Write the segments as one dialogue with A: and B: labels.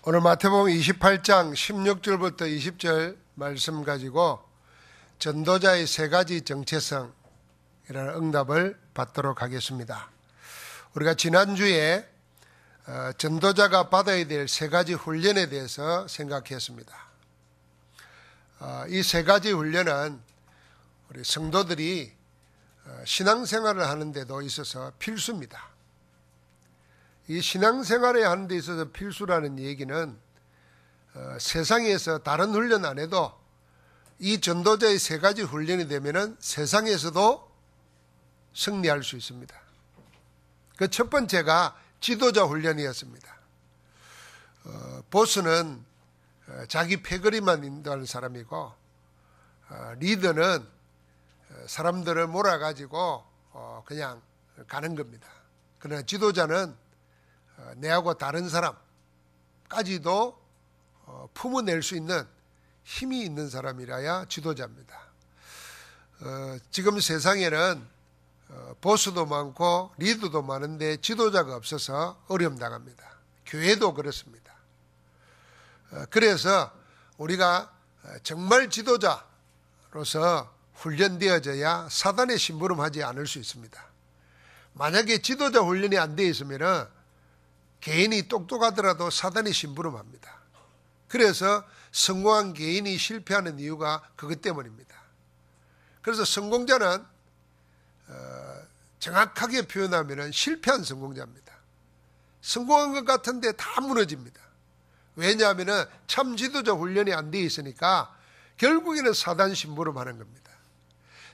A: 오늘 마태복음 28장 16절부터 20절 말씀 가지고 전도자의 세 가지 정체성이라는 응답을 받도록 하겠습니다. 우리가 지난주에 전도자가 받아야 될 세 가지 훈련에 대해서 생각했습니다. 이 세 가지 훈련은 우리 성도들이 신앙생활을 하는 데도 있어서 필수입니다. 이 신앙생활에 하는 데 있어서 필수라는 얘기는 세상에서 다른 훈련 안 해도 이 전도자의 세 가지 훈련이 되면은 세상에서도 승리할 수 있습니다. 그 첫 번째가 지도자 훈련이었습니다. 보스는 자기 패거리만 인도하는 사람이고 리더는 사람들을 몰아가지고 그냥 가는 겁니다. 그러나 지도자는 내하고 다른 사람까지도 품어낼 수 있는 힘이 있는 사람이라야 지도자입니다. 지금 세상에는 보스도 많고 리더도 많은데 지도자가 없어서 어려움 당합니다. 교회도 그렇습니다. 그래서 우리가 정말 지도자로서 훈련되어져야 사단의 심부름하지 않을 수 있습니다. 만약에 지도자 훈련이 안 되어 있으면 개인이 똑똑하더라도 사단이 심부름합니다. 그래서 성공한 개인이 실패하는 이유가 그것 때문입니다. 그래서 성공자는 정확하게 표현하면 실패한 성공자입니다. 성공한 것 같은데 다 무너집니다. 왜냐하면 참 지도자 훈련이 안 되어 있으니까 결국에는 사단 심부름하는 겁니다.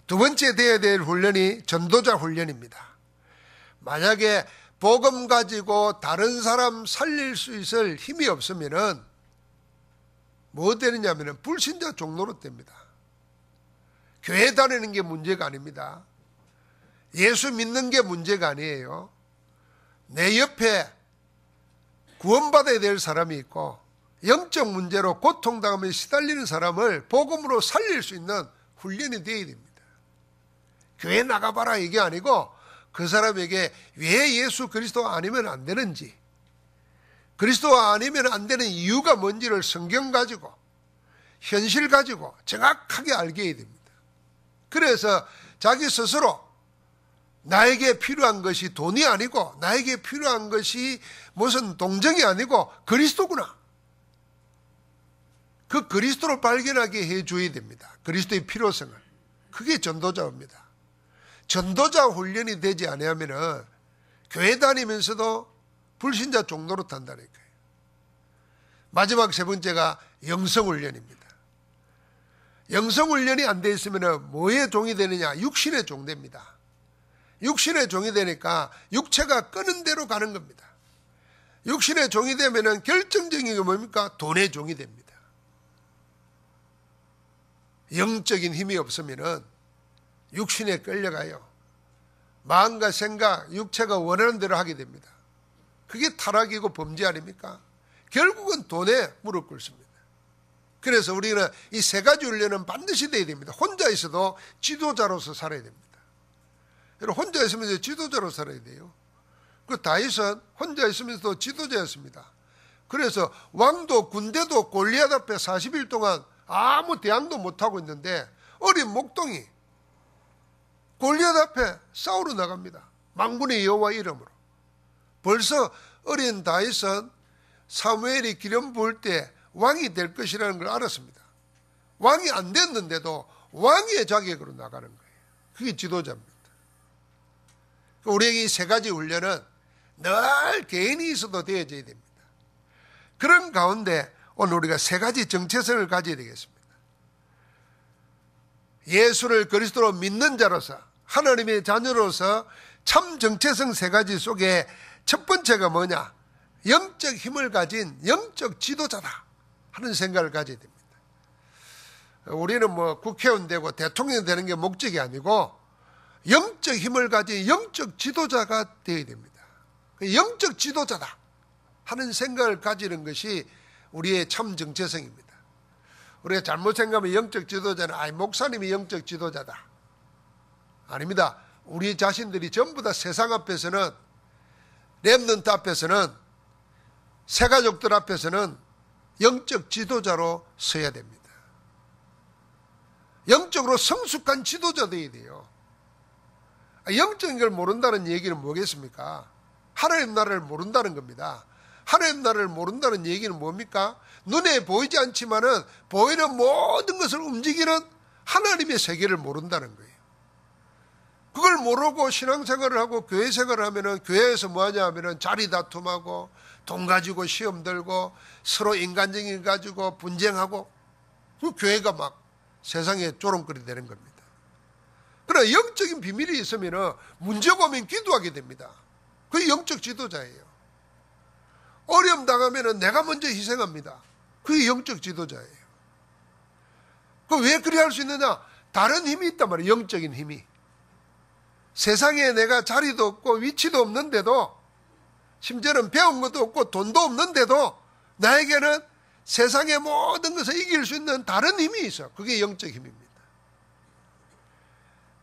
A: 두 번째 되어야 될 훈련이 전도자 훈련입니다. 만약에 복음 가지고 다른 사람 살릴 수 있을 힘이 없으면은 뭐 되느냐면은 불신자 종로로 됩니다. 교회 다니는 게 문제가 아닙니다. 예수 믿는 게 문제가 아니에요. 내 옆에 구원받아야 될 사람이 있고 영적 문제로 고통당하며 시달리는 사람을 복음으로 살릴 수 있는 훈련이 되어야 됩니다. 교회 나가봐라 이게 아니고 그 사람에게 왜 예수 그리스도 아니면 안 되는지, 그리스도 아니면 안 되는 이유가 뭔지를 성경 가지고 현실 가지고 정확하게 알게 해야 됩니다. 그래서 자기 스스로 나에게 필요한 것이 돈이 아니고 나에게 필요한 것이 무슨 동정이 아니고 그리스도구나. 그 그리스도를 발견하게 해줘야 됩니다. 그리스도의 필요성을. 그게 전도자입니다. 전도자 훈련이 되지 않으면 교회 다니면서도 불신자 종로로 탄다니까요. 마지막 세 번째가 영성훈련입니다. 영성훈련이 안 돼 있으면 뭐의 종이 되느냐? 육신의 종 됩니다. 육신의 종이 되니까 육체가 끄는 대로 가는 겁니다. 육신의 종이 되면 결정적인 게 뭡니까? 돈의 종이 됩니다. 영적인 힘이 없으면 육신에 끌려가요. 마음과 생각, 육체가 원하는 대로 하게 됩니다. 그게 타락이고 범죄 아닙니까? 결국은 돈에 무릎 꿇습니다. 그래서 우리는 이 세 가지 훈련은 반드시 돼야 됩니다. 혼자 있어도 지도자로서 살아야 됩니다. 여러분 혼자 있으면서 지도자로 살아야 돼요. 그 다윗은 혼자 있으면서도 지도자였습니다. 그래서 왕도 군대도 골리앗 앞에 40일 동안 아무 대항도 못하고 있는데 어린 목동이 골리앗 앞에 싸우러 나갑니다. 만군의 여호와 이름으로. 벌써 어린 다윗은 사무엘이 기름 부을 때 왕이 될 것이라는 걸 알았습니다. 왕이 안 됐는데도 왕의 자격으로 나가는 거예요. 그게 지도자입니다. 우리에게 이 세 가지 훈련은 늘 개인이 있어도 되어져야 됩니다. 그런 가운데 오늘 우리가 세 가지 정체성을 가져야 되겠습니다. 예수를 그리스도로 믿는 자로서 하나님의 자녀로서 참 정체성 세 가지 속에 첫 번째가 뭐냐? 영적 힘을 가진 영적 지도자다 하는 생각을 가져야 됩니다. 우리는 뭐 국회의원 되고 대통령 되는 게 목적이 아니고 영적 힘을 가진 영적 지도자가 되어야 됩니다. 영적 지도자다 하는 생각을 가지는 것이 우리의 참 정체성입니다. 우리가 잘못 생각하면 영적 지도자는 목사님이 영적 지도자다. 아닙니다. 우리 자신들이 전부 다 세상 앞에서는 렘넌트 앞에서는 새 가족들 앞에서는 영적 지도자로 서야 됩니다. 영적으로 성숙한 지도자 되어야 돼요. 영적인 걸 모른다는 얘기는 뭐겠습니까? 하나님 나라를 모른다는 겁니다. 하나님 나라를 모른다는 얘기는 뭡니까? 눈에 보이지 않지만은 보이는 모든 것을 움직이는 하나님의 세계를 모른다는 거예요. 그걸 모르고 신앙생활을 하고 교회 생활을 하면은 교회에서 뭐 하냐 하면은 자리 다툼하고 돈 가지고 시험 들고 서로 인간적인 거 가지고 분쟁하고 그 교회가 막 세상에 조롱거리 되는 겁니다. 그러나 영적인 비밀이 있으면은 문제가 오면 기도하게 됩니다. 그게 영적 지도자예요. 어려움 당하면은 내가 먼저 희생합니다. 그게 영적 지도자예요. 그 왜 그리 할 수 있느냐? 다른 힘이 있단 말이에요. 영적인 힘이. 세상에 내가 자리도 없고 위치도 없는데도, 심지어는 배운 것도 없고 돈도 없는데도 나에게는 세상의 모든 것을 이길 수 있는 다른 힘이 있어. 그게 영적 힘입니다.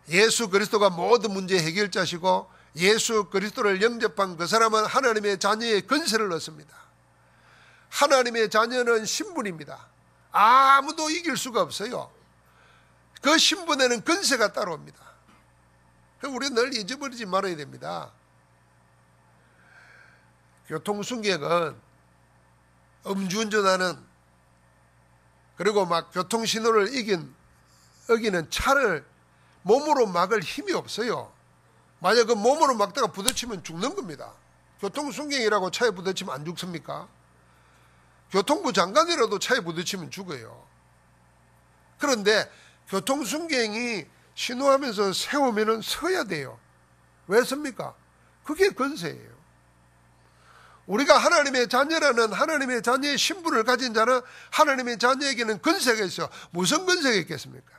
A: 예수 그리스도가 모든 문제의 해결자시고 예수 그리스도를 영접한 그 사람은 하나님의 자녀의 권세를 얻습니다. 하나님의 자녀는 신분입니다. 아무도 이길 수가 없어요. 그 신분에는 권세가 따라옵니다. 우리는 늘 잊어버리지 말아야 됩니다. 교통순경은 음주운전하는, 그리고 막 교통신호를 어기는 차를 몸으로 막을 힘이 없어요. 만약 그 몸으로 막다가 부딪히면 죽는 겁니다. 교통순경이라고 차에 부딪히면 안 죽습니까? 교통부 장관이라도 차에 부딪히면 죽어요. 그런데 교통순경이 신호하면서 세우면은 서야 돼요. 왜 섭니까? 그게 권세예요. 우리가 하나님의 자녀라는 하나님의 자녀의 신분을 가진 자는 하나님의 자녀에게는 권세가 있어요. 무슨 권세가 있겠습니까?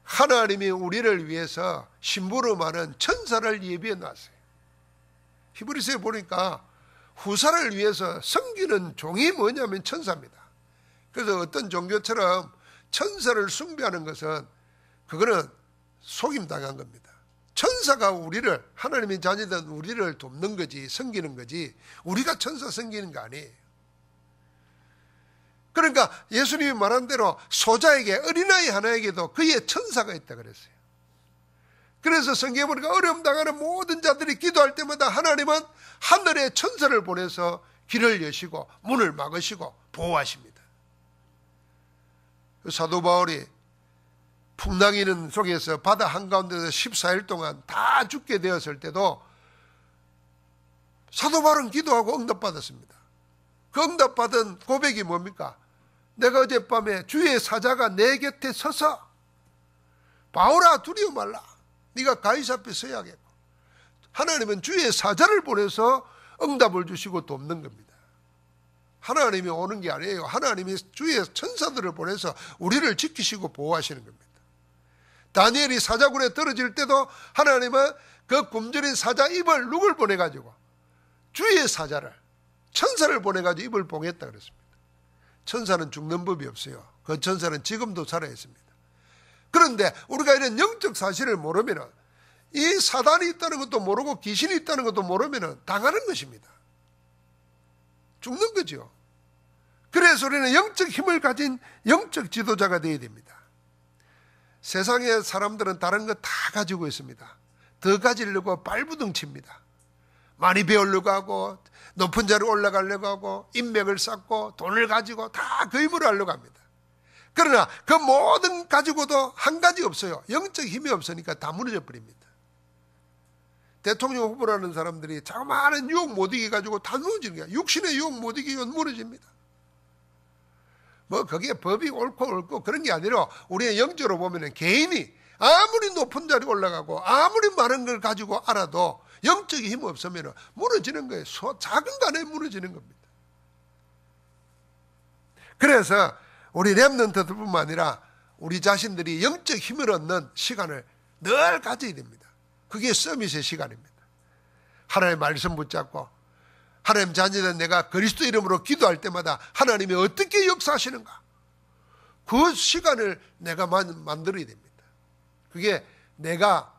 A: 하나님이 우리를 위해서 심부름하는 천사를 예비해 놨어요. 히브리서에 보니까 후사를 위해서 섬기는 종이 뭐냐면 천사입니다. 그래서 어떤 종교처럼 천사를 숭배하는 것은 그거는 속임당한 겁니다. 천사가 우리를, 하나님의 자녀된 우리를 돕는 거지, 섬기는 거지, 우리가 천사 섬기는 거 아니에요. 그러니까 예수님이 말한 대로 소자에게, 어린아이 하나에게도 그의 천사가 있다 그랬어요. 그래서 성경에 보니까 어려움 당하는 모든 자들이 기도할 때마다 하나님은 하늘의 천사를 보내서 길을 여시고 문을 막으시고 보호하십니다. 사도 바울이 풍랑이는 속에서 바다 한가운데서 14일 동안 다 죽게 되었을 때도 사도 바울은 기도하고 응답받았습니다. 그 응답받은 고백이 뭡니까? 내가 어젯밤에 주의 사자가 내 곁에 서서 바울아 두려워 말라. 네가 가이사 앞에 서야겠고. 하나님은 주의 사자를 보내서 응답을 주시고 돕는 겁니다. 하나님이 오는 게 아니에요. 하나님이 주의 천사들을 보내서 우리를 지키시고 보호하시는 겁니다. 다니엘이 사자굴에 떨어질 때도 하나님은 그 굶주린 사자 입을 누굴 보내가지고 주의 사자를, 천사를 보내가지고 입을 봉했다 그랬습니다. 천사는 죽는 법이 없어요. 그 천사는 지금도 살아있습니다. 그런데 우리가 이런 영적 사실을 모르면, 이 사단이 있다는 것도 모르고 귀신이 있다는 것도 모르면 당하는 것입니다. 죽는 거죠. 그래서 우리는 영적 힘을 가진 영적 지도자가 되어야 됩니다. 세상의 사람들은 다른 거 다 가지고 있습니다. 더 가지려고 발부둥칩니다. 많이 배우려고 하고 높은 자리로 올라가려고 하고 인맥을 쌓고 돈을 가지고 다 그 힘으로 하려고 합니다. 그러나 그 모든 가지고도 한 가지 없어요. 영적 힘이 없으니까 다 무너져 버립니다. 대통령 후보라는 사람들이 자그마한 유혹 못 이겨가지고 다 무너지는 거야. 육신의 유혹 못 이기면 무너집니다. 뭐 거기에 법이 옳고 그런 게 아니라 우리의 영적으로 보면은 개인이 아무리 높은 자리에 올라가고 아무리 많은 걸 가지고 알아도 영적인 힘이 없으면 무너지는 거예요. 작은 간에 무너지는 겁니다. 그래서 우리 렘넌트들뿐만 아니라 우리 자신들이 영적 힘을 얻는 시간을 늘 가져야 됩니다. 그게 서밋의 시간입니다. 하나님의 말씀 붙잡고 하나님 자녀된 내가 그리스도 이름으로 기도할 때마다 하나님이 어떻게 역사하시는가, 그 시간을 내가 만들어야 됩니다. 그게 내가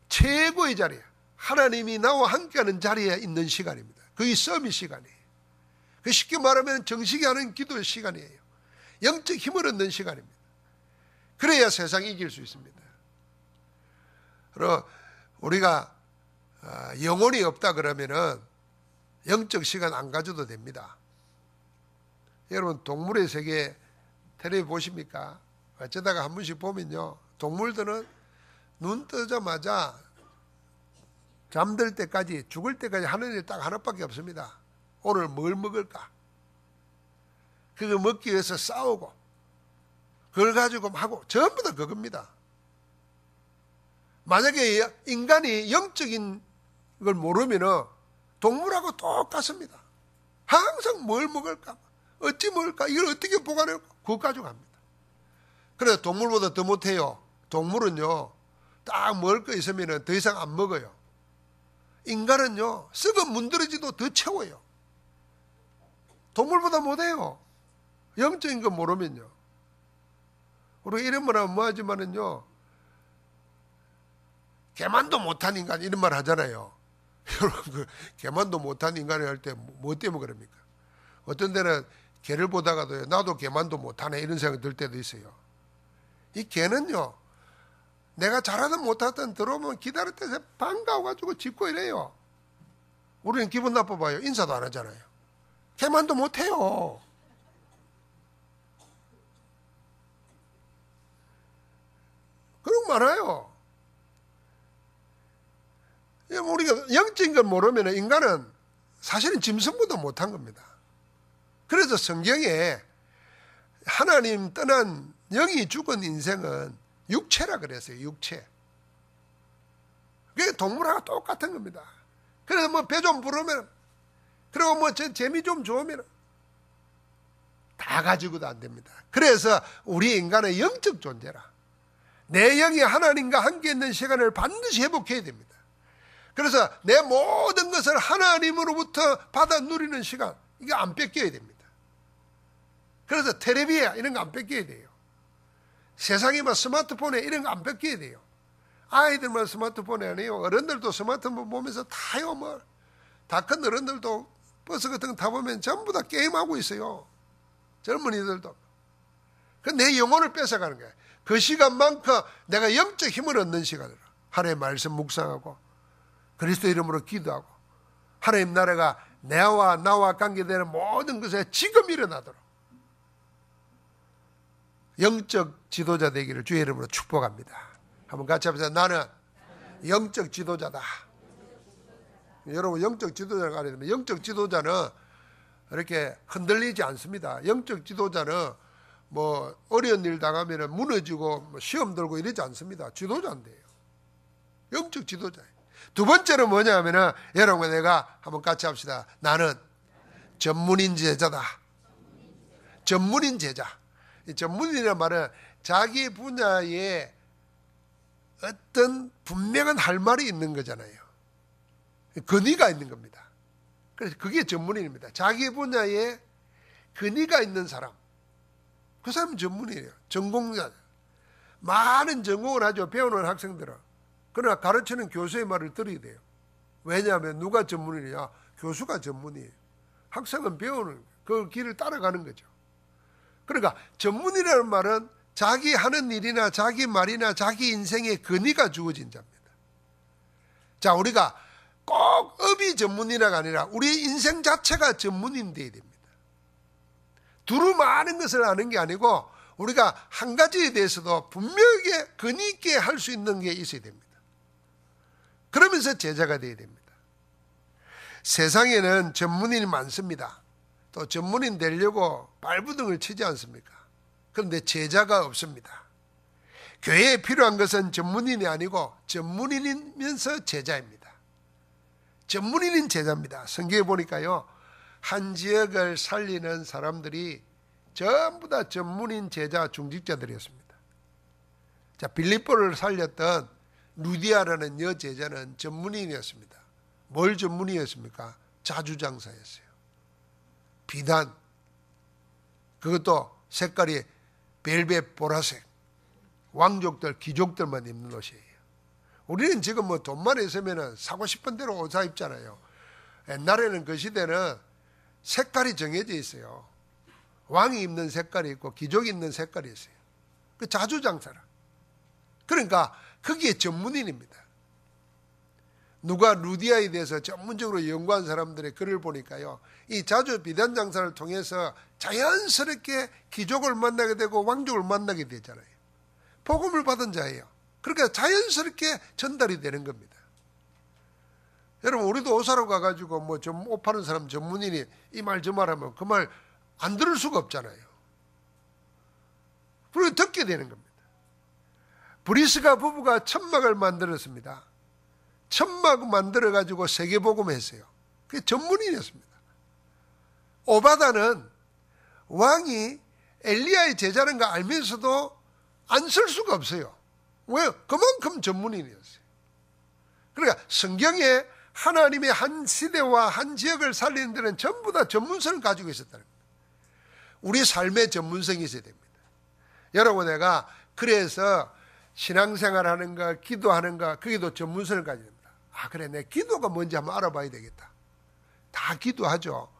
A: 최고의 자리야. 하나님이 나와 함께하는 자리에 있는 시간입니다. 그게 서밋 시간이에요. 그 쉽게 말하면 정식이 하는 기도의 시간이에요. 영적 힘을 얻는 시간입니다. 그래야 세상이 이길 수 있습니다. 그리고 우리가 영혼이 없다 그러면은 영적 시간 안 가져도 됩니다. 여러분 동물의 세계 텔레비 보십니까? 어쩌다가 한 번씩 보면요, 동물들은 눈 뜨자마자 잠들 때까지, 죽을 때까지 하는 일이 딱 하나밖에 없습니다. 오늘 뭘 먹을까? 그거 먹기 위해서 싸우고 그걸 가지고 하고 전부 다 그겁니다. 만약에 인간이 영적인 걸 모르면 동물하고 똑같습니다. 항상 뭘 먹을까? 어찌 먹을까? 이걸 어떻게 보관할까? 그거 가지고 합니다. 그래서 동물보다 더 못해요. 동물은요, 딱 먹을 거 있으면 더 이상 안 먹어요. 인간은요, 썩어 문드러지도 더 채워요. 동물보다 못해요. 영적인 거 모르면요. 우리가 이런 말 하면 뭐하지만은요, 개만도 못한 인간 이런 말 하잖아요. 여러분, 그 개만도 못한 인간을 할 때 뭐 때문에 그럽니까? 어떤 데는 개를 보다가도 나도 개만도 못하네 이런 생각이 들 때도 있어요. 이 개는요, 내가 잘하든 못하든 들어오면 기다릴 때 반가워가지고 짖고 이래요. 우리는 기분 나빠봐요. 인사도 안 하잖아요. 개만도 못해요. 그런 거 많아요. 우리가 영적인 걸 모르면 인간은 사실은 짐승보다 못한 겁니다. 그래서 성경에 하나님 떠난 영이 죽은 인생은 육체라 그랬어요. 육체. 그게 동물하고 똑같은 겁니다. 그래서 뭐 배 좀 부르면, 그리고 뭐 재미 좀 좋으면 다 가지고도 안 됩니다. 그래서 우리 인간은 영적 존재라. 내 영이 하나님과 함께 있는 시간을 반드시 회복해야 됩니다. 그래서 내 모든 것을 하나님으로부터 받아 누리는 시간, 이거 안 뺏겨야 됩니다. 그래서 텔레비야 이런 거 안 뺏겨야 돼요. 세상에 막 스마트폰에 이런 거 안 뺏겨야 돼요. 아이들만 스마트폰이 아니에요. 어른들도 스마트폰 보면서 타요. 뭐 다 큰 어른들도 버스 같은 거 타보면 전부 다 게임하고 있어요. 젊은이들도. 그 내 영혼을 뺏어가는 거예요. 그 시간만큼 내가 영적 힘을 얻는 시간이라. 하나님의 말씀 묵상하고 그리스도 이름으로 기도하고 하나님 나라가 나와 관계되는 모든 것에 지금 일어나도록 영적 지도자 되기를 주의 이름으로 축복합니다. 한번 같이 합시다. 나는 영적 지도자다. 여러분, 영적 지도자가 아니면 영적 지도자는 이렇게 흔들리지 않습니다. 영적 지도자는 뭐 어려운 일 당하면 무너지고 뭐 시험 들고 이러지 않습니다. 지도자인데요. 영적 지도자예요. 두 번째는 뭐냐면은 여러분, 내가 한번 같이 합시다. 나는 전문인 제자다. 전문인 제자. 이 전문이라는 말은 자기 분야에 어떤 분명한 할 말이 있는 거잖아요. 근위가 있는 겁니다. 그래서 그게 전문인입니다. 자기 분야에 근위가 있는 사람. 그 사람은 전문이에요. 전공자. 많은 전공을 하죠. 배우는 학생들은. 그러나 가르치는 교수의 말을 들어야 돼요. 왜냐하면 누가 전문이냐? 교수가 전문이에요. 학생은 배우는 그 길을 따라가는 거죠. 그러니까 전문이라는 말은 자기 하는 일이나 자기 말이나 자기 인생의 근위가 주어진 자입니다. 자, 우리가 꼭 업이 전문이라가 아니라 우리 인생 자체가 전문인 되어야 됩니다. 두루 많은 것을 아는 게 아니고 우리가 한 가지에 대해서도 분명하게 근위 있게 할 수 있는 게 있어야 됩니다. 그러면서 제자가 되어야 됩니다. 세상에는 전문인이 많습니다. 또 전문인 되려고 발부둥을 치지 않습니까? 그런데 제자가 없습니다. 교회에 필요한 것은 전문인이 아니고 전문인이면서 제자입니다. 전문인인 제자입니다. 성경에 보니까요, 한 지역을 살리는 사람들이 전부 다 전문인 제자 중직자들이었습니다. 자, 빌립보를 살렸던 루디아라는 여제자는 전문인이었습니다. 뭘 전문이었습니까? 자주장사였어요. 비단, 그것도 색깔이 벨벳 보라색, 왕족들, 귀족들만 입는 옷이에요. 우리는 지금 뭐 돈만 있으면 사고 싶은 대로 옷 사 입잖아요. 옛날에는 그 시대는 색깔이 정해져 있어요. 왕이 입는 색깔이 있고 귀족이 입는 색깔이 있어요. 그 자주장사라. 그러니까 거기에 전문인입니다. 누가 루디아에 대해서 전문적으로 연구한 사람들의 글을 보니까요, 이 자주 비단 장사를 통해서 자연스럽게 귀족을 만나게 되고 왕족을 만나게 되잖아요. 복음을 받은 자예요. 그러니까 자연스럽게 전달이 되는 겁니다. 여러분, 우리도 옷 사러 가가지고 뭐 옷 파는 사람 전문인이 이 말 저 말 하면 그 말 안 들을 수가 없잖아요. 그리고 듣게 되는 겁니다. 브리스가 부부가 천막을 만들었습니다. 천막 만들어가지고 세계복음 했어요. 그게 전문인이었습니다. 오바다는 왕이 엘리야의 제자는 거 알면서도 안 쓸 수가 없어요. 왜? 그만큼 전문인이었어요. 그러니까 성경에 하나님의 한 시대와 한 지역을 살리는 데는 전부 다 전문성을 가지고 있었다는 거예요. 우리 삶의 전문성이 있어야 됩니다. 여러분, 내가 그래서 신앙생활 하는 거, 기도하는 거, 거기도 전문성을 가져야 됩니다. 아, 그래, 내 기도가 뭔지 한번 알아봐야 되겠다. 다 기도하죠.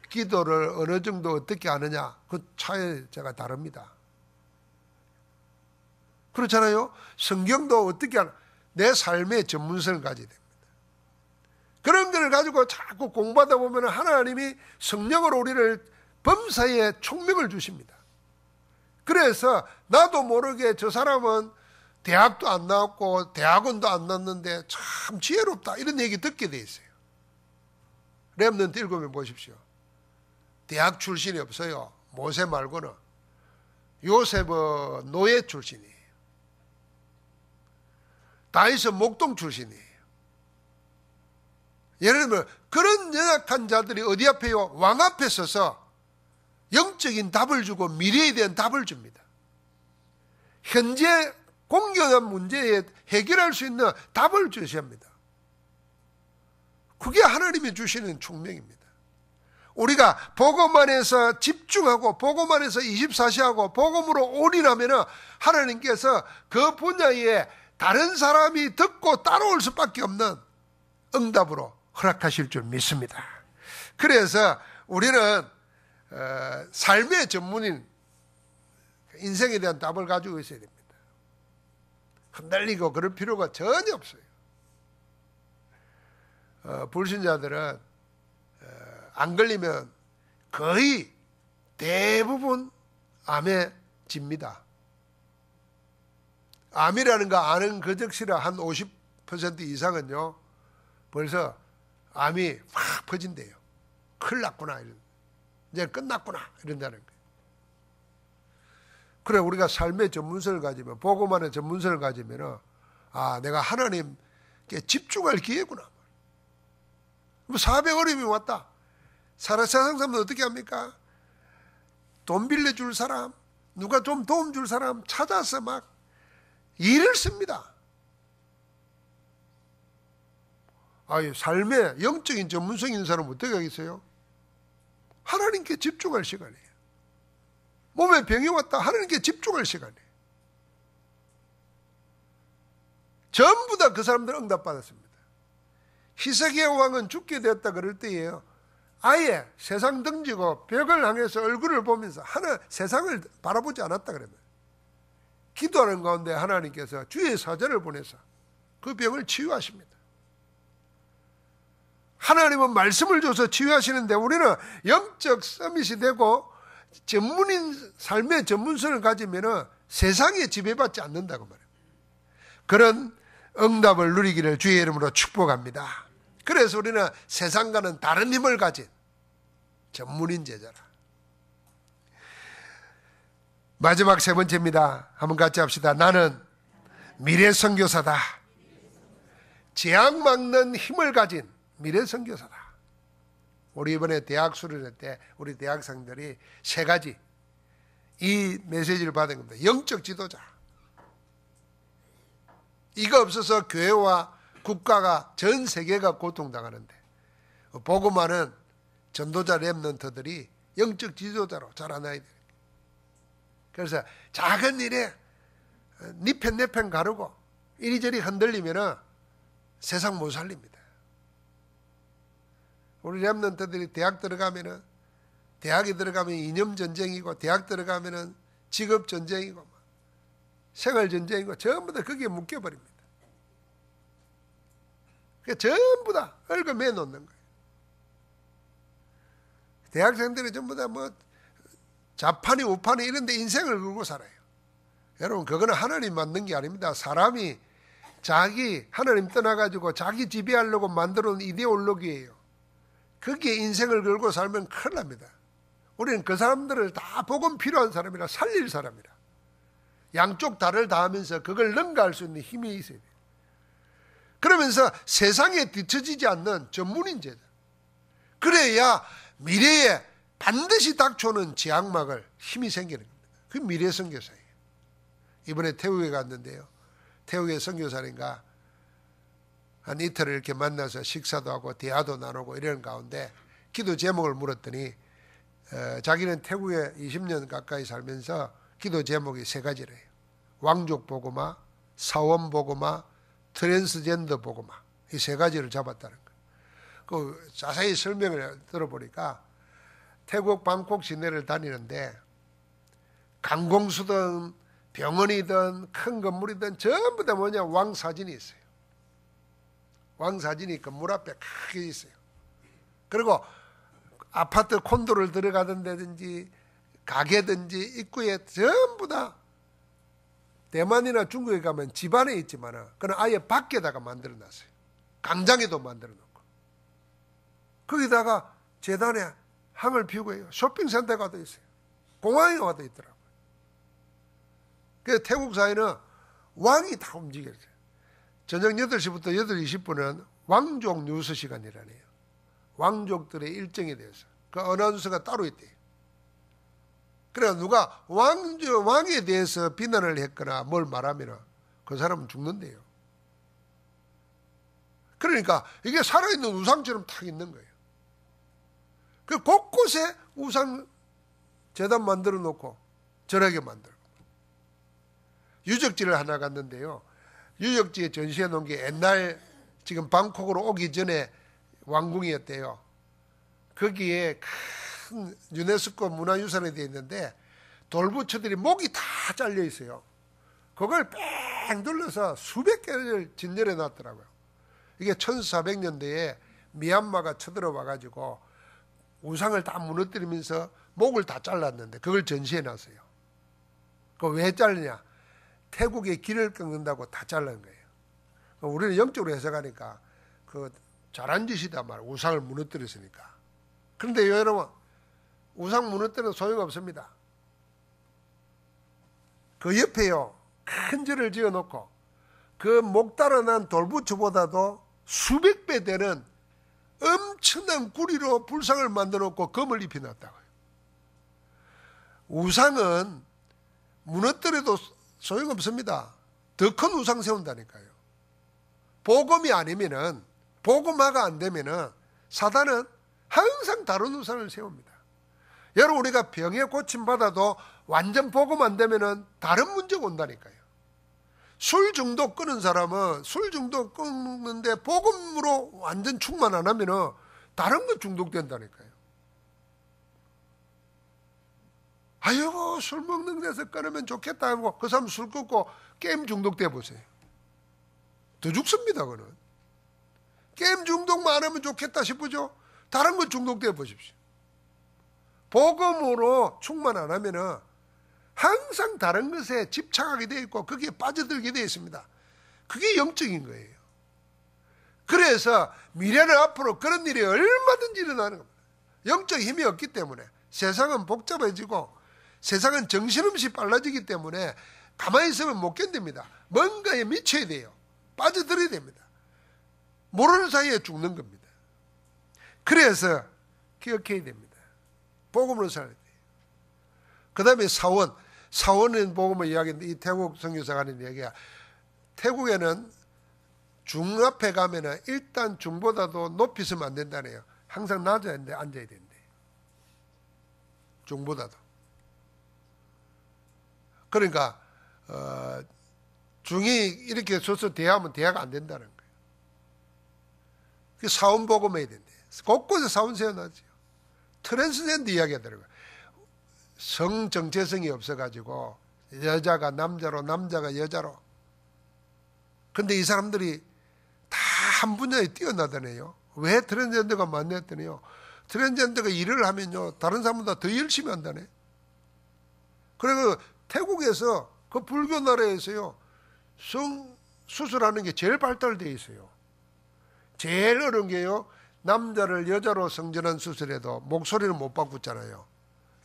A: 기도를 어느 정도 어떻게 하느냐, 그 차이가 다릅니다. 그렇잖아요. 성경도 어떻게 하나, 내 삶의 전문성을 가져야 됩니다. 그런 걸 가지고 자꾸 공부하다 보면 하나님이 성령으로 우리를 범사에 총명을 주십니다. 그래서 나도 모르게 저 사람은 대학도 안 나왔고 대학원도 안 나왔는데 참 지혜롭다, 이런 얘기 듣게 돼 있어요. 렘넌트 읽으면 보십시오. 대학 출신이 없어요. 모세 말고는. 요셉은 노예 출신이에요. 다윗은 목동 출신이에요. 예를 들면 그런 연약한 자들이 어디 앞에요? 왕 앞에 서서 영적인 답을 주고 미래에 대한 답을 줍니다. 현재 공경한 문제에 해결할 수 있는 답을 주셔야 합니다. 그게 하나님이 주시는 총명입니다. 우리가 복음 안에서 집중하고 복음 안에서 24시하고 복음으로 올인하면 하나님께서 그 분야에 다른 사람이 듣고 따라올 수밖에 없는 응답으로 허락하실 줄 믿습니다. 그래서 우리는 삶의 전문인, 인생에 대한 답을 가지고 있어야 됩니다. 흔들리고 그럴 필요가 전혀 없어요. 불신자들은 안 걸리면 거의 대부분 암에 집니다. 암이라는 거 아는 그 적시라 한 50% 이상은요, 벌써 암이 확 퍼진대요. 큰일 났구나, 이제 끝났구나, 이런다는 거예요. 그래, 우리가 삶의 전문성을 가지면, 복음 안에 전문성을 가지면, 아, 내가 하나님께 집중할 기회구나. 뭐 사업에 어려움이 왔다. 세상 사람은 어떻게 합니까? 돈 빌려줄 사람, 누가 좀 도움 줄 사람 찾아서 막 일을 씁니다. 아유, 삶에 영적인 전문성 있는 사람은 어떻게 하겠어요? 하나님께 집중할 시간이에요. 몸에 병이 왔다, 하나님께 집중할 시간이에요. 전부 다 그 사람들 응답받았습니다. 히스기야 왕은 죽게 되었다 그럴 때예요. 아예 세상 등지고 벽을 향해서 얼굴을 보면서 세상을 바라보지 않았다 그러면, 기도하는 가운데 하나님께서 주의 사자를 보내서 그 병을 치유하십니다. 하나님은 말씀을 줘서 치유하시는데 우리는 영적 서밋이 되고 전문인 삶의 전문성을 가지면 세상에 지배받지 않는다고 말해요. 그런 응답을 누리기를 주의 이름으로 축복합니다. 그래서 우리는 세상과는 다른 힘을 가진 전문인 제자라. 마지막 세 번째입니다. 한번 같이 합시다. 나는 미래 선교사다. 재앙 막는 힘을 가진 미래 선교사다. 우리 이번에 대학 수련회 때 우리 대학생들이 세 가지 이 메시지를 받은 겁니다. 영적 지도자. 이거 없어서 교회와 국가가 전 세계가 고통당하는데, 복음하는 전도자 렘넌트들이 영적 지도자로 자라나야 돼요. 그래서 작은 일에 니 편 내 편 가르고 이리저리 흔들리면 세상 못 살립니다. 우리 렘넌트들이 대학 들어가면 대학에 들어가면 이념 전쟁이고, 대학 들어가면은 직업 전쟁이고, 생활 전쟁이고, 전부 다 거기에 묶여버립니다. 그러니까 전부 다 얽어매 놓는 거예요. 대학생들이 전부 다 뭐 좌판이 우판이 이런 데 인생을 걸고 살아요. 여러분, 그거는 하나님 만든 게 아닙니다. 사람이 자기 하나님 떠나가지고 자기 지배하려고 만들어 놓은 이데올로기예요. 거기에 인생을 걸고 살면 큰일 납니다. 우리는 그 사람들을 다 복음 필요한 사람이라 살릴 사람이라. 양쪽 다를 다 하면서 그걸 능가할 수 있는 힘이 있어야 돼요. 그러면서 세상에 뒤처지지 않는 전문인제자. 그래야 미래에 반드시 닥쳐오는 재앙막을 힘이 생기는 겁니다. 그 미래 선교사예요. 이번에 태국에 갔는데요. 태국의 선교사님과 한 이틀을 이렇게 만나서 식사도 하고 대화도 나누고 이런 가운데 기도 제목을 물었더니 자기는 태국에 20년 가까이 살면서 기도 제목이 3가지래요. 왕족 복음화, 사원 복음화, 트랜스젠더 복음화, 이 3가지를 잡았다는 거예요. 그 자세히 설명을 들어보니까 태국 방콕 시내를 다니는데 관공서든 병원이든 큰 건물이든 전부 다 뭐냐, 왕 사진이 있어요. 왕 사진이 건물 앞에 크게 있어요. 그리고 아파트 콘도를 들어가던 데든지 가게든지 입구에 전부 다 대만이나 중국에 가면 집 안에 있지만 그는 아예 밖에다가 만들어 놨어요. 광장에도 만들어 놓고. 거기다가 재단에 항을 피우고 해요. 쇼핑센터가 돼 있어요. 공항에 와도 있더라고요. 그래서 태국 사회는 왕이 다 움직여요. 저녁 8시부터 8시 20분은 왕족 뉴스 시간이라네요. 왕족들의 일정에 대해서. 그 어나운서가 따로 있대요. 그래 누가 왕에 대해서 비난을 했거나 뭘 말하면 그 사람은 죽는데요. 그러니까 이게 살아있는 우상처럼 탁 있는 거예요. 그 곳곳에 우상 재단 만들어 놓고 절하게 만들고. 유적지를 하나 갔는데요. 유적지에 전시해 놓은 게 옛날 지금 방콕으로 오기 전에 왕궁이었대요. 거기에 큰 유네스코 문화유산에 되어 있는데 돌부처들이 목이 다 잘려 있어요. 그걸 뺑 둘러서 수백 개를 진열해 놨더라고요. 이게 1400년대에 미얀마가 쳐들어와 가지고 우상을 다 무너뜨리면서 목을 다 잘랐는데 그걸 전시해 놨어요. 그거 왜 잘르냐? 태국의 길을 끊는다고 다 잘른 거예요. 우리는 영적으로 해석하니까 그 잘한 짓이다 말, 우상을 무너뜨렸으니까. 그런데 여러분, 우상 무너뜨려도 소용없습니다. 그 옆에요, 큰 절을 지어놓고 그 목 달아난 돌부처보다도 수백 배 되는 엄청난 구리로 불상을 만들어놓고 검을 입혀놨다고요. 우상은 무너뜨려도 소용없습니다. 더 큰 우상 세운다니까요. 복음이 아니면은, 복음화가 안 되면은 사단은 항상 다른 우상을 세웁니다. 여러분, 우리가 병에 고침받아도 완전 복음 안 되면은 다른 문제가 온다니까요. 술 중독 끊은 사람은 술 중독 끊는데 복음으로 완전 충만 안 하면은 다른 거 중독된다니까요. 아이고, 술 먹는 데서 끊으면 좋겠다 하고 그 사람 술 끊고 게임 중독돼 보세요. 더 죽습니다, 그는. 게임 중독만 안 하면 좋겠다 싶으죠? 다른 거 중독돼 보십시오. 복음으로 충만 안 하면은 항상 다른 것에 집착하게 되어 있고 거기에 빠져들게 되어 있습니다. 그게 영적인 거예요. 그래서 미래는 앞으로 그런 일이 얼마든지 일어나는 겁니다. 영적 힘이 없기 때문에 세상은 복잡해지고 세상은 정신없이 빨라지기 때문에 가만히 있으면 못 견딥니다. 뭔가에 미쳐야 돼요. 빠져들어야 됩니다. 모르는 사이에 죽는 겁니다. 그래서 기억해야 됩니다. 복음으로 살아야 돼요. 그 다음에 사원. 사원은 복음을 이야기했는데 이 태국 선교사가 하는 이야기가 태국에는 중 앞에 가면은 일단 중보다도 높이 서면 안 된다네요. 항상 낮아야 되는데 앉아야 된대. 중보다도. 그러니까 중이 이렇게 서서 대하면 대화가 안 된다는 거예요. 그 사원 복음해야 된대. 곳곳에 사원 세워놨죠. 트랜스젠더 이야기가 들어가요. 성 정체성이 없어가지고 여자가 남자로 남자가 여자로. 근데 이 사람들이 다 한 분야에 뛰어나다네요. 왜 트랜스젠더가 많냐 했더니요, 트랜스젠더가 일을 하면요 다른 사람보다 더 열심히 한다네. 그리고 태국에서 그 불교 나라에서요 성 수술하는 게 제일 발달되어 있어요. 제일 어려운 게요, 남자를 여자로 성전환 수술해도 목소리를 못 바꾸잖아요.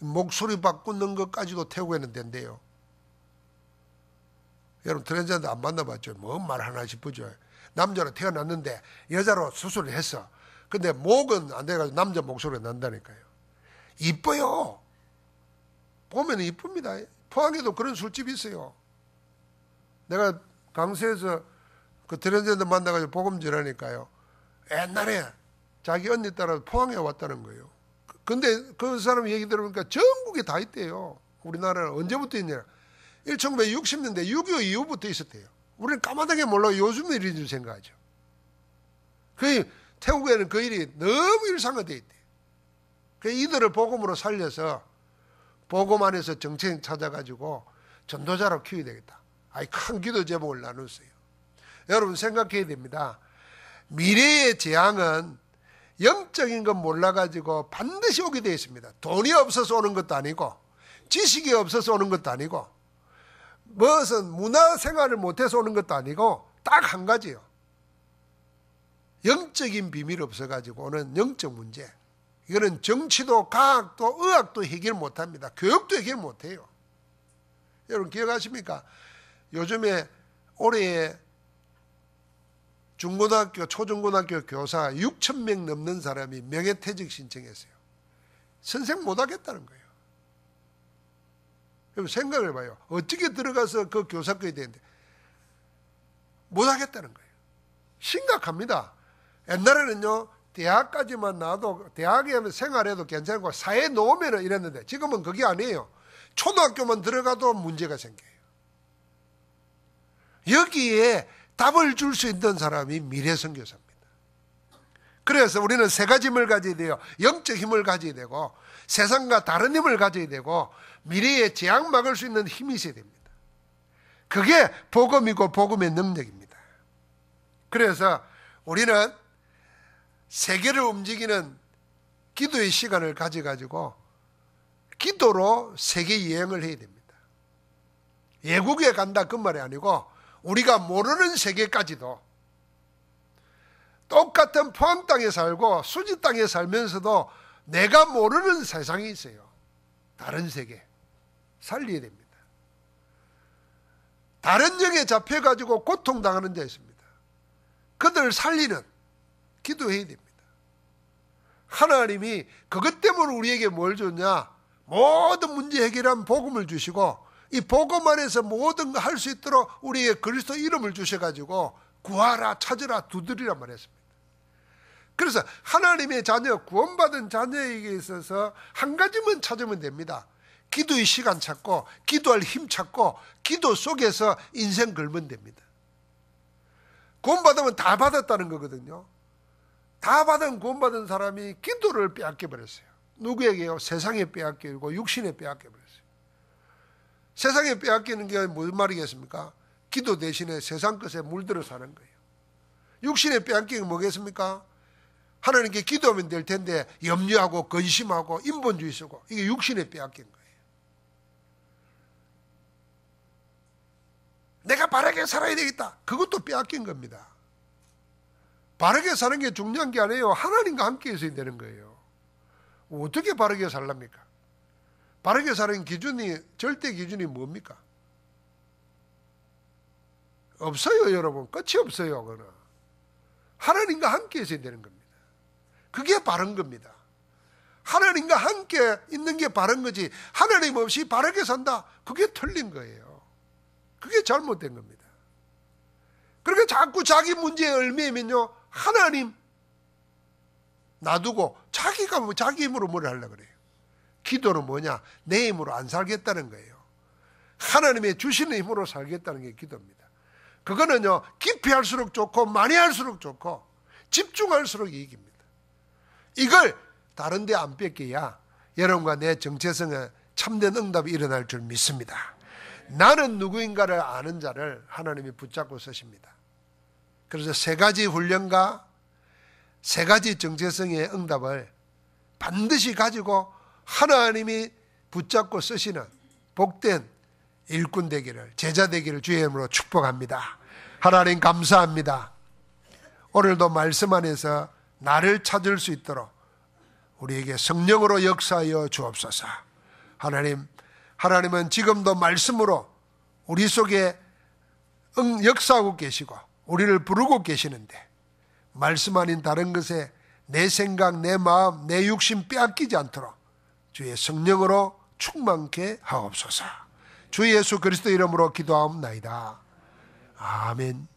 A: 목소리 바꾸는 것까지도 태국에는 된대요. 여러분 트랜스젠더 안 만나봤죠? 뭔 말 하나 싶으죠. 남자로 태어났는데 여자로 수술을 했어. 근데 목은 안 돼가지고 남자 목소리가 난다니까요. 이뻐요. 보면 이쁩니다. 포항에도 그런 술집이 있어요. 내가 강서에서 그 트랜스젠더 만나가지고 복음 전하니까요, 옛날에 자기 언니 따라 포항에 왔다는 거예요. 근데 그 사람 얘기 들어보니까 전국에 다 있대요. 우리나라는 언제부터 있냐, 1960년대 6.25 이후부터 있었대요. 우리는 까마득하게 몰라요. 요즘 일인 줄 생각하죠. 태국에는 그 일이 너무 일상화되어 있대요. 이들을 복음으로 살려서 복음 안에서 정책 찾아가지고 전도자로 키워야 되겠다. 큰 기도 제목을 나눴어요. 여러분 생각해야 됩니다. 미래의 재앙은 영적인 건 몰라가지고 반드시 오게 되어 있습니다. 돈이 없어서 오는 것도 아니고, 지식이 없어서 오는 것도 아니고, 무엇은 문화생활을 못해서 오는 것도 아니고, 딱 한 가지요. 영적인 비밀이 없어가지고 오는 영적 문제. 이거는 정치도 과학도 의학도 해결 못합니다. 교육도 해결 못해요. 여러분 기억하십니까? 요즘에 올해 중고등학교, 초중고등학교 교사 6,000명 넘는 사람이 명예퇴직 신청했어요. 선생 못하겠다는 거예요. 여러분 생각을 해봐요. 어떻게 들어가서 그 교사권이 되는데 못하겠다는 거예요. 심각합니다. 옛날에는요, 대학까지만 나와도, 대학에 생활해도 괜찮고 사회에 놓으면 이랬는데 지금은 그게 아니에요. 초등학교만 들어가도 문제가 생겨요. 여기에 답을 줄 수 있는 사람이 미래선교사입니다. 그래서 우리는 세 가지 힘을 가져야 돼요. 영적 힘을 가져야 되고, 세상과 다른 힘을 가져야 되고, 미래의 재앙 막을 수 있는 힘이 있어야 됩니다. 그게 복음이고 복음의 능력입니다. 그래서 우리는 세계를 움직이는 기도의 시간을 가져가지고 기도로 세계 여행을 해야 됩니다. 외국에 간다 그 말이 아니고, 우리가 모르는 세계까지도, 똑같은 포항 땅에 살고 수지 땅에 살면서도 내가 모르는 세상이 있어요. 다른 세계 살려야 됩니다. 다른 영에 잡혀가지고 고통당하는 자 있습니다. 그들 살리는 기도해야 됩니다. 하나님이 그것 때문에 우리에게 뭘 줬냐? 모든 문제 해결한 복음을 주시고, 이 복음 안에서 모든 거 할 수 있도록 우리에게 그리스도 이름을 주셔가지고 구하라, 찾으라, 두드리라 말했습니다. 그래서 하나님의 자녀, 구원받은 자녀에게 있어서 한 가지만 찾으면 됩니다. 기도의 시간 찾고, 기도할 힘 찾고, 기도 속에서 인생 걸면 됩니다. 구원받으면 다 받았다는 거거든요. 다 받은 구원받은 사람이 기도를 빼앗겨버렸어요. 누구에게요? 세상에 빼앗기고 육신에 빼앗겨버렸어요. 세상에 빼앗기는 게 무슨 말이겠습니까? 기도 대신에 세상 것에 물들어 사는 거예요. 육신에 빼앗기는 게 뭐겠습니까? 하나님께 기도하면 될 텐데 염려하고 근심하고 인본주의 쓰고, 이게 육신에 빼앗긴 거예요. 내가 바르게 살아야 되겠다. 그것도 빼앗긴 겁니다. 바르게 사는 게 중요한 게 아니에요. 하나님과 함께 있어야 되는 거예요. 어떻게 바르게 살랍니까? 바르게 사는 기준이, 절대 기준이 뭡니까? 없어요, 여러분. 끝이 없어요, 그거는. 하나님과 함께 있어야 되는 겁니다. 그게 바른 겁니다. 하나님과 함께 있는 게 바른 거지, 하나님 없이 바르게 산다, 그게 틀린 거예요. 그게 잘못된 겁니다. 그러니까 자꾸 자기 문제에 얽매이면요, 하나님 놔두고 자기가 자기 힘으로 뭘 하려고 그래요. 기도는 뭐냐? 내 힘으로 안 살겠다는 거예요. 하나님의 주시는 힘으로 살겠다는 게 기도입니다. 그거는요, 깊이 할수록 좋고 많이 할수록 좋고 집중할수록 이익입니다. 이걸 다른 데 안 뺏겨야 여러분과 내 정체성에 참된 응답이 일어날 줄 믿습니다. 나는 누구인가를 아는 자를 하나님이 붙잡고 쓰십니다. 그래서 세 가지 훈련과 세 가지 정체성의 응답을 반드시 가지고 하나님이 붙잡고 쓰시는 복된 일꾼 되기를, 제자 되기를 주의 이름으로 축복합니다. 하나님 감사합니다. 오늘도 말씀 안에서 나를 찾을 수 있도록 우리에게 성령으로 역사하여 주옵소서. 하나님은 지금도 말씀으로 우리 속에 역사하고 계시고 우리를 부르고 계시는데 말씀 아닌 다른 것에 내 생각, 내 마음, 내 육신 빼앗기지 않도록 주의 성령으로 충만케 하옵소서. 주 예수 그리스도 이름으로 기도하옵나이다. 아멘.